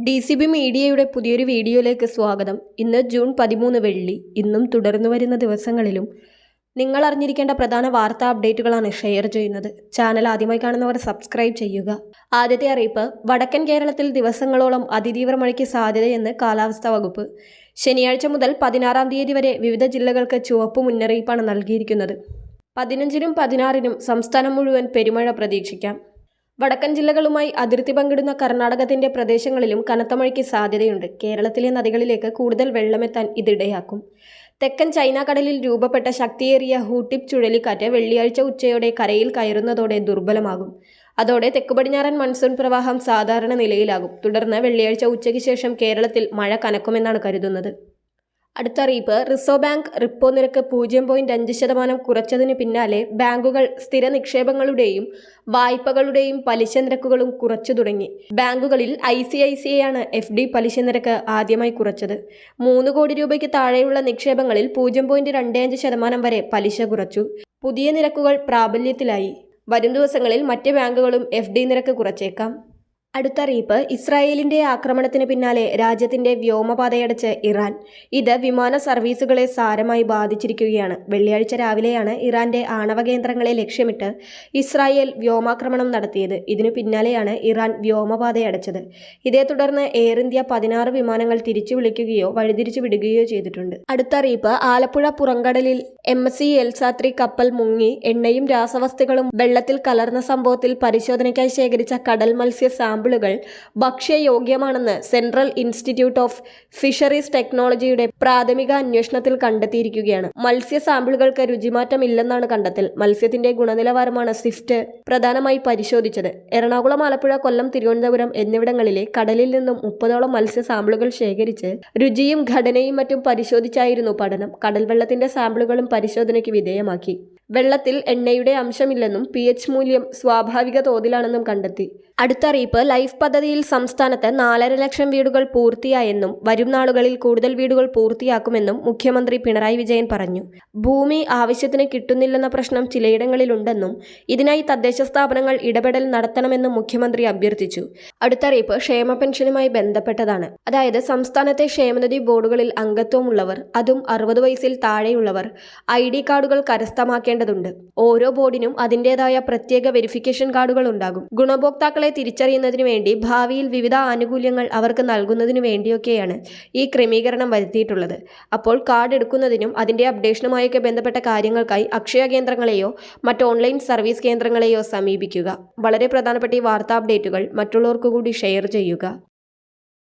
DCB മീഡിയയുടെ പുതിയൊരു വീഡിയോയിലേക്ക് സ്വാഗതം. ഇന്ന് ജൂൺ 13 വെള്ളി. ഇന്നും തുടർന്നു വരുന്ന ദിവസങ്ങളിലും നിങ്ങൾ അറിഞ്ഞിരിക്കേണ്ട പ്രധാന വാർത്താ അപ്ഡേറ്റുകളാണ് ഷെയർ ചെയ്യുന്നത്. ചാനൽ ആദ്യമായി കാണുന്നവർ സബ്സ്ക്രൈബ് ചെയ്യുക. ആദ്യത്തെ അറിയിപ്പ്, വടക്കൻ കേരളത്തിൽ ദിവസങ്ങളോളം അതിതീവ്ര മഴയ്ക്ക് സാധ്യതയെന്ന് കാലാവസ്ഥാ വകുപ്പ്. ശനിയാഴ്ച മുതൽ 16-ാം തീയതി വരെ വിവിധ ജില്ലകൾക്ക് ചുവപ്പ് മുന്നറിയിപ്പാണ് നൽകിയിരിക്കുന്നത്. 15-നും 16-നും സംസ്ഥാനം മുഴുവൻ പെരുമഴ പ്രതീക്ഷിക്കാം. വടക്കൻ ജില്ലകളുമായി അതിർത്തി പങ്കിടുന്ന കർണാടകത്തിന്റെ പ്രദേശങ്ങളിലും കനത്ത മഴയ്ക്ക് സാധ്യതയുണ്ട്. കേരളത്തിലെ നദികളിലേക്ക് കൂടുതൽ വെള്ളമെത്താൻ ഇതിടയാക്കും. തെക്കൻ ചൈന കടലിൽ രൂപപ്പെട്ട ശക്തിയേറിയ ഹൂട്ടിപ്പ് ചുഴലിക്കാറ്റ് വെള്ളിയാഴ്ച ഉച്ചയോടെ കരയിൽ കയറുന്നതോടെ ദുർബലമാകും. അതോടെ തെക്കുപടിഞ്ഞാറൻ മൺസൂൺ പ്രവാഹം സാധാരണ നിലയിലാകും. തുടർന്ന് വെള്ളിയാഴ്ച ഉച്ചയ്ക്ക് ശേഷം കേരളത്തിൽ മഴ കനക്കുമെന്നാണ് കരുതുന്നത്. അടുത്ത അറിയിപ്പ്, റിസർവ് ബാങ്ക് റിപ്പോ നിരക്ക് 0.5% കുറച്ചതിന് പിന്നാലെ ബാങ്കുകൾ സ്ഥിര നിക്ഷേപങ്ങളുടെയും വായ്പകളുടെയും പലിശ നിരക്കുകളും കുറച്ചു തുടങ്ങി. ബാങ്കുകളിൽ ICICI ആണ് FD പലിശ നിരക്ക് ആദ്യമായി കുറച്ചത്. 3 കോടി രൂപയ്ക്ക് താഴെയുള്ള നിക്ഷേപങ്ങളിൽ 0.25% വരെ പലിശ കുറച്ചു. പുതിയ നിരക്കുകൾ പ്രാബല്യത്തിലായി. വരും ദിവസങ്ങളിൽ മറ്റ് ബാങ്കുകളും FD നിരക്ക് കുറച്ചേക്കാം. അടുത്ത അറിയിപ്പ്, ഇസ്രായേലിന്റെ ആക്രമണത്തിന് പിന്നാലെ രാജ്യത്തിന്റെ വ്യോമപാതയടച്ച് ഇറാൻ. ഇത് വിമാന സർവീസുകളെ സാരമായി ബാധിച്ചിരിക്കുകയാണ്. വെള്ളിയാഴ്ച രാവിലെയാണ് ഇറാന്റെ ആണവ കേന്ദ്രങ്ങളെ ലക്ഷ്യമിട്ട് ഇസ്രായേൽ വ്യോമാക്രമണം നടത്തിയത്. ഇതിനു പിന്നാലെയാണ് ഇറാൻ വ്യോമപാതയടച്ചത്. ഇതേ തുടർന്ന് എയർ ഇന്ത്യ 16 വിമാനങ്ങൾ തിരിച്ചു വിളിക്കുകയോ വഴിതിരിച്ചു വിടുകയോ ചെയ്തിട്ടുണ്ട്. അടുത്ത അറിയിപ്പ്, ആലപ്പുഴ പുറംകടലിൽ MSC എൽസാത്രി കപ്പൽ മുങ്ങി. എണ്ണയും രാസവസ്തുക്കളും വെള്ളത്തിൽ കലർന്ന സംഭവത്തിൽ പരിശോധനയ്ക്കായി ശേഖരിച്ച കടൽ മത്സ്യ സാമ്പിളുകൾ ഭക്ഷ്യയോഗ്യമാണെന്ന് സെൻട്രൽ ഇൻസ്റ്റിറ്റ്യൂട്ട് ഓഫ് ഫിഷറീസ് ടെക്നോളജിയുടെ പ്രാഥമിക അന്വേഷണത്തിൽ കണ്ടെത്തിയിരിക്കുകയാണ്. മത്സ്യ സാമ്പിളുകൾക്ക് രുചിമാറ്റമില്ലെന്നാണ് കണ്ടെത്തൽ. മത്സ്യത്തിന്റെ ഗുണനിലവാരമാണ് സ്വിഫ്റ്റ് പ്രധാനമായി പരിശോധിച്ചത്. എറണാകുളം, ആലപ്പുഴ, കൊല്ലം, തിരുവനന്തപുരം എന്നിവിടങ്ങളിലെ കടലിൽ നിന്നും 30ഓളം മത്സ്യ സാമ്പിളുകൾ ശേഖരിച്ച് രുചിയും ഘടനയും മറ്റും പരിശോധിച്ചായിരുന്നു പഠനം. കടൽ വെള്ളത്തിന്റെ സാമ്പിളുകളും പരിശോധനയ്ക്ക് വിധേയമാക്കി. വെള്ളത്തിൽ എണ്ണയുടെ അംശമില്ലെന്നും pH മൂല്യം സ്വാഭാവിക തോതിലാണെന്നും കണ്ടെത്തി. അടുത്ത അറിയിപ്പ്, ലൈഫ് പദ്ധതിയിൽ സംസ്ഥാനത്ത് 4.5 ലക്ഷം വീടുകൾ പൂർത്തിയായെന്നും വരും നാളുകളിൽ കൂടുതൽ വീടുകൾ പൂർത്തിയാക്കുമെന്നും മുഖ്യമന്ത്രി പിണറായി വിജയൻ പറഞ്ഞു. ഭൂമി ആവശ്യത്തിന് കിട്ടുന്നില്ലെന്ന പ്രശ്നം ചിലയിടങ്ങളിലുണ്ടെന്നും ഇതിനായി തദ്ദേശ സ്ഥാപനങ്ങൾ ഇടപെടൽ നടത്തണമെന്നും മുഖ്യമന്ത്രി അഭ്യർത്ഥിച്ചു. അടുത്ത അറിയിപ്പ്, ക്ഷേമ പെൻഷനുമായി ബന്ധപ്പെട്ടതാണ്. അതായത് സംസ്ഥാനത്തെ ക്ഷേമനിധി ബോർഡുകളിൽ അംഗത്വമുള്ളവർ, അതും 60 വയസ്സിൽ താഴെയുള്ളവർ ID കാർഡുകൾ കരസ്ഥമാക്കേണ്ടതുണ്ട്. ഓരോ ബോർഡിനും അതിൻ്റെതായ പ്രത്യേക വെരിഫിക്കേഷൻ കാർഡുകൾ ഉണ്ടാകും. ഗുണഭോക്താക്കളെ തിരിച്ചറിയുന്നതിനു വേണ്ടി ഭാവിയിൽ വിവിധ ആനുകൂല്യങ്ങൾ അവർക്ക് നൽകുന്നതിനു വേണ്ടിയൊക്കെയാണ് ഈ ക്രമീകരണം വരുത്തിയിട്ടുള്ളത്. അപ്പോൾ കാർഡ് എടുക്കുന്നതിനും അതിന്റെ അപ്ഡേഷനുമായൊക്കെ ബന്ധപ്പെട്ട കാര്യങ്ങൾക്കായി അക്ഷയ കേന്ദ്രങ്ങളെയോ മറ്റ് ഓൺലൈൻ സർവീസ് കേന്ദ്രങ്ങളെയോ സമീപിക്കുക. വളരെ പ്രധാനപ്പെട്ട ഈ വാർത്താ അപ്ഡേറ്റുകൾ മറ്റുള്ളവർക്കു കൂടി ഷെയർ ചെയ്യുക.